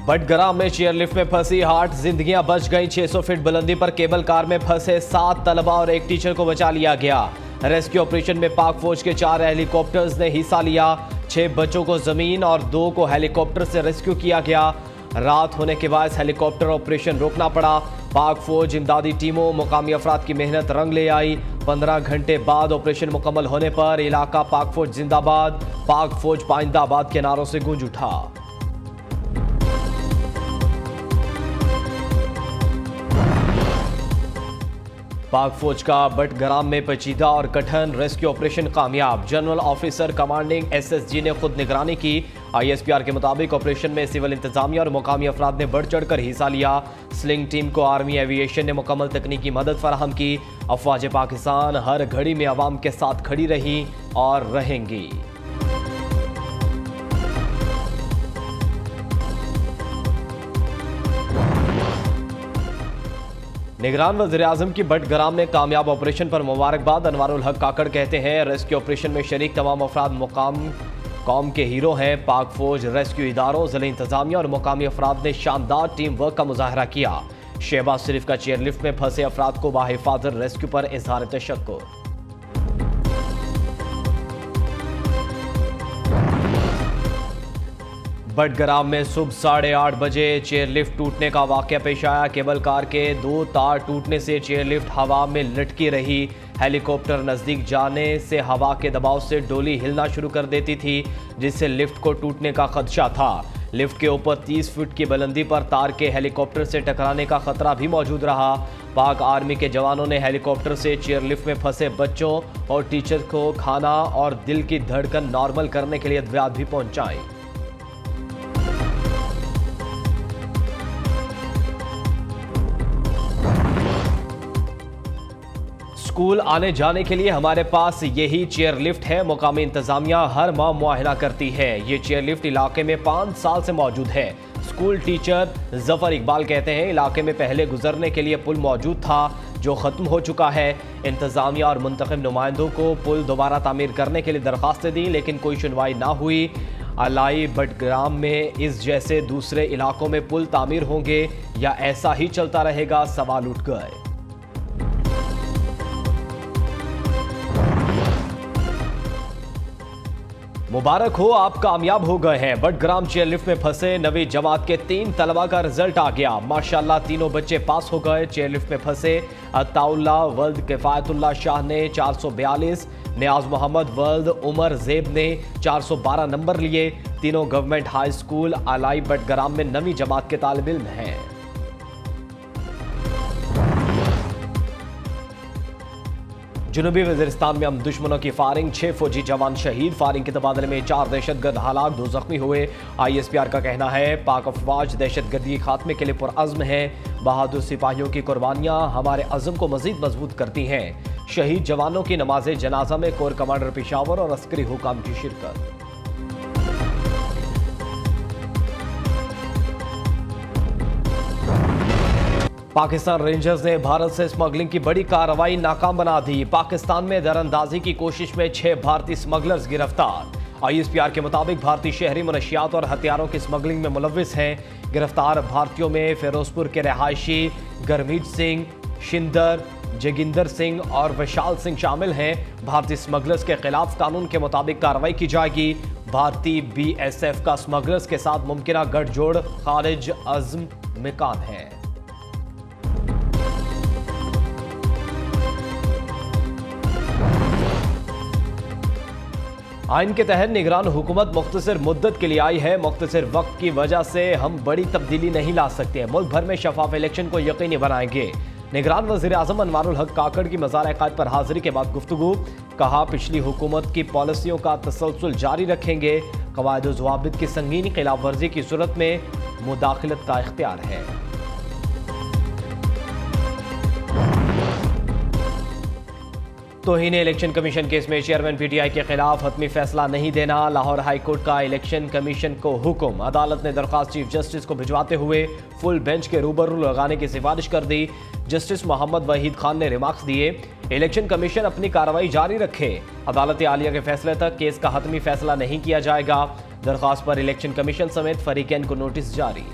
बटगरा में चेयरलिफ्ट में फंसी 8 जिंदगियां बच गईं। 600 फीट बुलंदी पर केबल कार में फंसे 7 तलबा और एक टीचर को बचा लिया गया। रेस्क्यू ऑपरेशन में पाक फौज के 4 हेलीकॉप्टर्स ने हिस्सा लिया। 6 बच्चों को जमीन और 2 को हेलीकॉप्टर से रेस्क्यू किया गया। रात होने के बाद हेलीकॉप्टर ऑपरेशन रोकना पड़ा। पाक फौज इमदादी टीमों मुकामी अफराद की मेहनत रंग ले आई। 15 घंटे बाद ऑपरेशन मुकम्मल होने पर इलाका पाक फौज जिंदाबाद, पाक फौज पाइंदाबाद के नारों से गूंज उठा। पाक फौज का बटग्राम में पेचीदा और कठिन रेस्क्यू ऑपरेशन कामयाब। जनरल ऑफिसर कमांडिंग एसएसजी ने खुद निगरानी की। आईएसपीआर के मुताबिक ऑपरेशन में सिविल इंतजामिया और मुकामी अफराद ने बढ़ चढ़कर हिस्सा लिया। स्लिंग टीम को आर्मी एविएशन ने मुकम्मल तकनीकी मदद फराहम की। अफवाज पाकिस्तान हर घड़ी में अवाम के साथ खड़ी रही और रहेंगी। निगरान वज़ीर-ए-आज़म की बटग्राम में कामयाब ऑपरेशन पर मुबारकबाद। अनवारुल हक काकड़ कहते हैं, रेस्क्यू ऑपरेशन में शरीक तमाम अफराद कौम के हीरो हैं। पाक फौज, रेस्क्यू इदारों, ज़िला इंतजामिया और मुकामी अफराद ने शानदार टीम वर्क का मुजाहरा किया। शहबाज शरीफ का चेयरलिफ्ट में फंसे अफराद को बाहिफाजत रेस्क्यू पर इजहार तशक्कुर। बटग्राम में सुबह 8:30 बजे चेयरलिफ्ट टूटने का वाकया पेश आया। केबल कार के 2 तार टूटने से चेयरलिफ्ट हवा में लटकी रही। हेलीकॉप्टर नज़दीक जाने से हवा के दबाव से डोली हिलना शुरू कर देती थी, जिससे लिफ्ट को टूटने का खदशा था। लिफ्ट के ऊपर 30 फीट की बुलंदी पर तार के हेलीकॉप्टर से टकराने का खतरा भी मौजूद रहा। पाक आर्मी के जवानों ने हेलीकॉप्टर से चेयरलिफ्ट में फंसे बच्चों और टीचर को खाना और दिल की धड़कन नॉर्मल करने के लिए अद्वियात भी पहुंचाई। स्कूल आने जाने के लिए हमारे पास यही चेयरलिफ्ट है। मुकामी इंतजामिया हर माह मुआयना करती है। ये चेयरलिफ्ट इलाके में 5 साल से मौजूद है। स्कूल टीचर जफर इकबाल कहते हैं, इलाके में पहले गुजरने के लिए पुल मौजूद था जो ख़त्म हो चुका है। इंतजामिया और मुंतखब नुमाइंदों को पुल दोबारा तामीर करने के लिए दरख्वास्तें दी, लेकिन कोई सुनवाई ना हुई। अलाई बटग्राम में इस जैसे दूसरे इलाकों में पुल तामीर होंगे या ऐसा ही चलता रहेगा, सवाल उठ गए। मुबारक हो, आप कामयाब हो गए हैं। बटग्राम चेयरलिफ्ट में फंसे 9वीं जमात के 3 तलबा का रिजल्ट आ गया। माशाल्लाह तीनों बच्चे पास हो गए। चेयरलिफ्ट में फंसे अताउल्ला वल्द किफायतुल्लाह शाह ने 442, नियाज मोहम्मद वल्द उमर जेब ने 412 नंबर लिए। तीनों government high school Allai Battagram में 9वीं जमात के तालिब इल्म हैं। जनूबी वज़ीरिस्तान में हम दुश्मनों की फायरिंग, 6 फौजी जवान शहीद। फायरिंग के तबादले में 4 दहशतगर्द हलाक, 2 जख्मी हुए। आईएसपीआर का कहना है, पाक अफवाज दहशतगर्दी के खात्मे के लिए पुरअज़्म है। बहादुर सिपाहियों की कुर्बानियाँ हमारे अज़्म को मज़ीद मजबूत करती हैं। शहीद जवानों की नमाज जनाजा में कोर कमांडर पेशावर और अस्करी हुकाम की शिरकत। पाकिस्तान रेंजर्स ने भारत से स्मगलिंग की बड़ी कार्रवाई नाकाम बना दी। पाकिस्तान में दरअंदाजी की कोशिश में 6 भारतीय स्मगलर्स गिरफ्तार। आईएसपीआर के मुताबिक भारतीय शहरी मनशियात और हथियारों की स्मगलिंग में मुलव्विस हैं। गिरफ्तार भारतीयों में फिरोजपुर के रहायशी गरमीत सिंह, शिंदर, जोगिंदर सिंह और विशाल सिंह शामिल हैं। भारतीय स्मगलर्स के खिलाफ कानून के मुताबिक कार्रवाई की जाएगी। भारतीय बीएसएफ का स्मगलर्स के साथ मुमकिन गठजोड़ खारिज अज़्म इम्कान है। आइन के तहत निगरान हुकूमत मुख्तसर मुद्दत के लिए आई है। मुख्तसर वक्त की वजह से हम बड़ी तब्दीली नहीं ला सकते। मुल्क भर में शफाफ इलेक्शन को यकीनी बनाएंगे। निगरान वज़ीर-ए-आज़म अनवारुल हक काकड़ की मज़ार-ए-क़ायद पर हाजिरी के बाद गुफ्तगू। कहा, पिछली हुकूमत की पॉलिसियों का तसलसल जारी रखेंगे। क़वाइद व ज़वाबित की संगीन खिलाफ वर्जी की सूरत में मुदाखलत का इख्तियार है। तौहीन इलेक्शन कमीशन केस में चेयरमैन पीटीआई के खिलाफ हतमी फैसला नहीं देना। लाहौर हाई कोर्ट का इलेक्शन कमीशन को हुक्म। अदालत ने दरख्वास्त चीफ जस्टिस को भिजवाते हुए फुल बेंच के रूबरू लगाने की सिफारिश कर दी। जस्टिस मोहम्मद वहीद खान ने रिमार्क्स दिए, इलेक्शन कमीशन अपनी कार्रवाई जारी रखे। अदालत आलिया के फैसले तक केस का हतमी फैसला नहीं किया जाएगा। दरख्वास्त पर इलेक्शन कमीशन समेत फरीकैन को नोटिस जारी।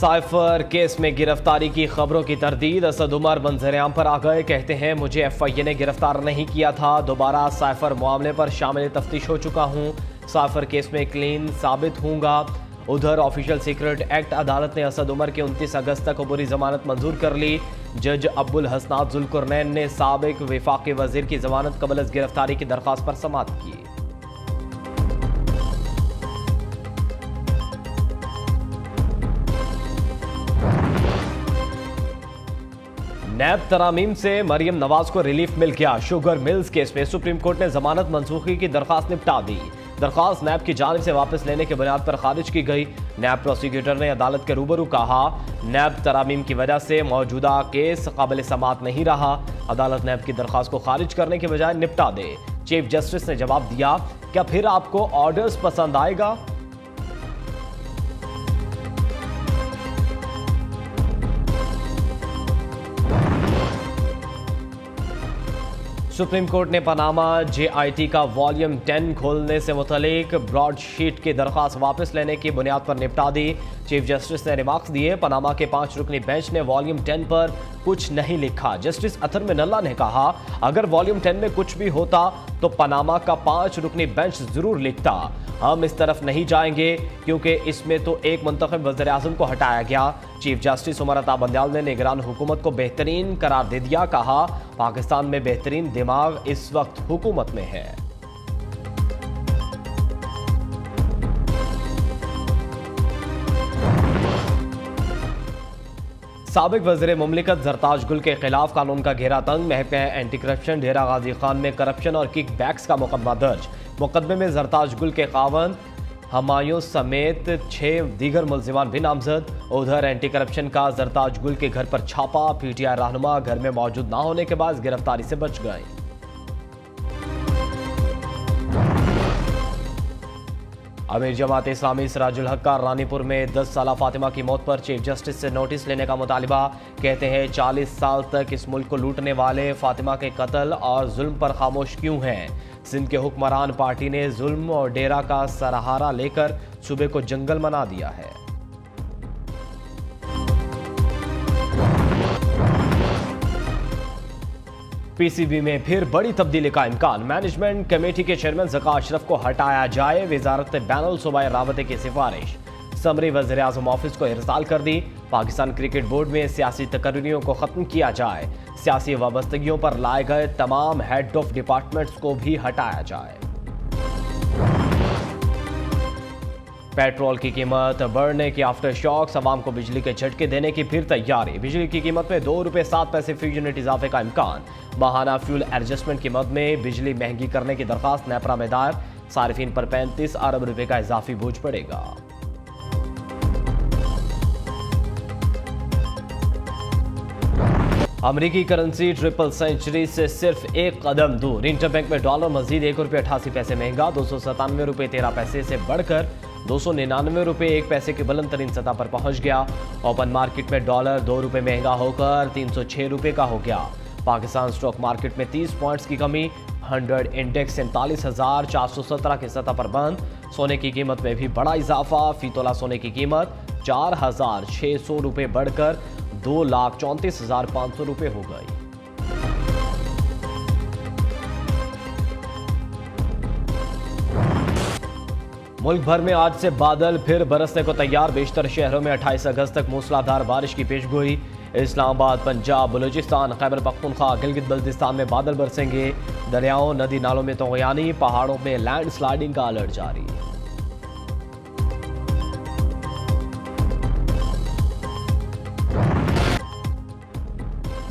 साइफर केस में गिरफ्तारी की खबरों की तरदीद। असद उमर मंजरेआम पर आ गए, कहते हैं मुझे FIA ने गिरफ्तार नहीं किया था, दोबारा साइफर मामले पर शामिल तफ्तीश हो चुका हूं, साइफर केस में क्लीन साबित हूंगा। उधर ऑफिशियल सीक्रेट एक्ट अदालत ने असद उमर की 29 अगस्त तक अबूरी जमानत मंजूर कर ली। जज अब्दुल हसनात जुल्कुरनैन ने साबिक वफाकी वजीर की जमानत कबल अज गिरफ्तारी की दरख्वास्त पर समाअत की। नैब तरामीम से मरियम नवाज को रिलीफ मिल गया। शुगर मिल्स केस में सुप्रीम कोर्ट ने जमानत मंसूखी की दरखास्त निपटा दी। दरखास्त नैब की जानिब से वापस लेने की बुनियाद पर खारिज की गई। नैब प्रोसिक्यूटर ने अदालत के रूबरू कहा, नैब तरामीम की वजह से मौजूदा केस काबिल समाअत नहीं रहा। अदालत नैब की दरखास्त को खारिज करने के बजाय निपटा दे। चीफ जस्टिस ने जवाब दिया, क्या फिर आपको ऑर्डर्स पसंद आएगा? सुप्रीम कोर्ट ने पनामा JIT का वॉल्यूम 10 खोलने से मुतलिक ब्रॉडशीट की दरख्वास्त वापस लेने की बुनियाद पर निपटा दी। चीफ जस्टिस ने रिमार्क्स दिए, पनामा के 5 रुकनी बेंच ने वॉल्यूम 10 पर कुछ नहीं लिखा। जस्टिस अतर मिनल्ला ने कहा, अगर वॉल्यूम 10 में कुछ भी होता तो पनामा का 5 रुकनी बेंच जरूर लिखता। हम इस तरफ नहीं जाएंगे क्योंकि इसमें तो एक मुंतखब वज़ीर-ए-आज़म को हटाया गया। चीफ जस्टिस उमर अता बंदयाल ने निगरान हुकूमत को बेहतरीन करार दे दिया। कहा, पाकिस्तान में बेहतरीन दिमाग इस वक्त हुकूमत में है। साबिक वज़ीर मुमलिकत जरताज गुल के खिलाफ कानून का घेरा तंग। महकमा एंटी करप्शन डेरा गाजी खान में करप्शन और किक बैक्स का मुकदमा दर्ज। मुकदमे में जरताज गुल के खावंद हमायूं समेत 6 दीगर मुल्जिमान भी नामजद। उधर एंटी करप्शन का जरताज गुल के घर पर छापा। PTI रहनुमा घर में मौजूद ना होने के बाद गिरफ्तारी से बच गए। अमीर जमात इस्लामी सिराजुल हक का रानीपुर में 10 साला फातिमा की मौत पर चीफ जस्टिस से नोटिस लेने का मुतालिबा। कहते हैं 40 साल तक इस मुल्क को लूटने वाले फातिमा के कत्ल और जुल्म पर खामोश क्यों हैं? सिंध के हुक्मरान पार्टी ने जुल्म और डेरा का सहारा लेकर सूबे को जंगल बना दिया है। PCB में फिर बड़ी तब्दीली का इम्कान। मैनेजमेंट कमेटी के चेयरमैन ज़का अशरफ को हटाया जाए। वजारत बैनुल सूबाई राबते की सिफारिश। समरी वज़ीर-ए-आज़म ऑफिस को इरसाल कर दी। पाकिस्तान क्रिकेट बोर्ड में सियासी तकर्रियों को खत्म किया जाए। सियासी वाबस्तगियों पर लाए गए तमाम हेड ऑफ डिपार्टमेंट्स को भी हटाया जाए। पेट्रोल की कीमत बढ़ने के आफ्टर शॉक्स। अवाम को बिजली के झटके देने की फिर तैयारी। बिजली की कीमत में ₹2.07 फी यूनिट इजाफे का इम्कान। माहाना फ्यूल एडजस्टमेंट की मद में बिजली महंगी करने की दरखास्त नेपरा में दायर। सारिफीन पर 35 अरब रुपए का इजाफी बोझ पड़ेगा। अमरीकी करेंसी ट्रिपल सेंचुरी से सिर्फ एक कदम दूर। इंटरबैंक में डॉलर मजीद ₹1.88 महंगा, ₹297.13 से बढ़कर ₹299.01 की बुलंद तरीन सतह पर पहुंच गया। ओपन मार्केट में डॉलर ₹2 महंगा होकर ₹306 का हो गया। पाकिस्तान स्टॉक मार्केट में 30 पॉइंट्स की कमी। 100 इंडेक्स 47,417 की सतह पर बंद। सोने की कीमत में भी बड़ा इजाफा। फी तोला सोने की कीमत ₹4,600 बढ़कर ₹2,34,500 हो गई। मुल्क भर में आज से बादल फिर बरसने को तैयार। बेशतर शहरों में 28 अगस्त तक मूसलाधार बारिश की पेशगोई। इस्लामाबाद, पंजाब, बलूचिस्तान, खैबर पख्तूनख्वा, गिलगित बल्तिस्तान में बादल बरसेंगे। दरियाओं, नदी नालों में तोगयानी। पहाड़ों में लैंड स्लाइडिंग का अलर्ट जारी।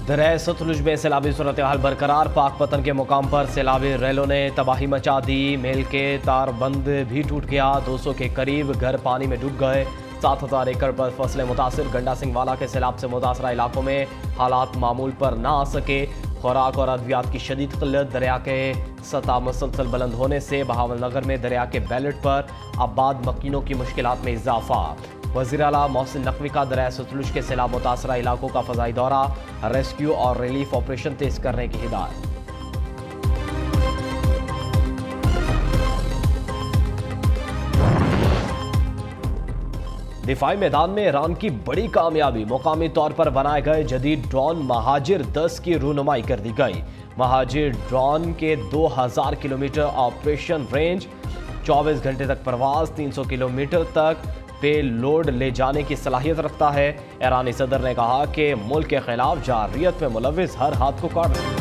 दरिया सतलुज में सैलाबी सूरत हाल बरकरार। पाकपतन के मुकाम पर सैलाबी रेलों ने तबाही मचा दी। मेल के तारबंद भी टूट गया। 200 के करीब घर पानी में डूब गए। 7,000 एकड़ पर फसलें मुतासिर। गंडा सिंह वाला के सैलाब से मुतासरा इलाकों में हालात मामूल पर ना आ सके। खुराक और अद्वियात की शदीद किल्लत। दरिया के सतह मुसलसल बुलंद होने से बहावलनगर में दरिया के बैलेट पर आबाद मकीनों की मुश्किलात में इजाफा। वज़ीर आला मोहसिन नकवी का दरिया सतलुज के सैलाब मुतासरा इलाकों का फ़ज़ाई दौरा। रेस्क्यू और रिलीफ ऑपरेशन तेज करने की हिदायत। दिफाई मैदान में ईरान की बड़ी कामयाबी, मुकामी तौर पर बनाए गए जदीद ड्रोन महाजिर 10 की रूनुमाई कर दी गई। महाजिर ड्रोन के 2000 किलोमीटर ऑपरेशन रेंज, 24 घंटे तक प्रवास, 300 किलोमीटर तक पे लोड ले जाने की सलाहियत रखता है। ईरानी सदर ने कहा कि मुल्क के खिलाफ जाररियत में मुलविस हर हाथ को काट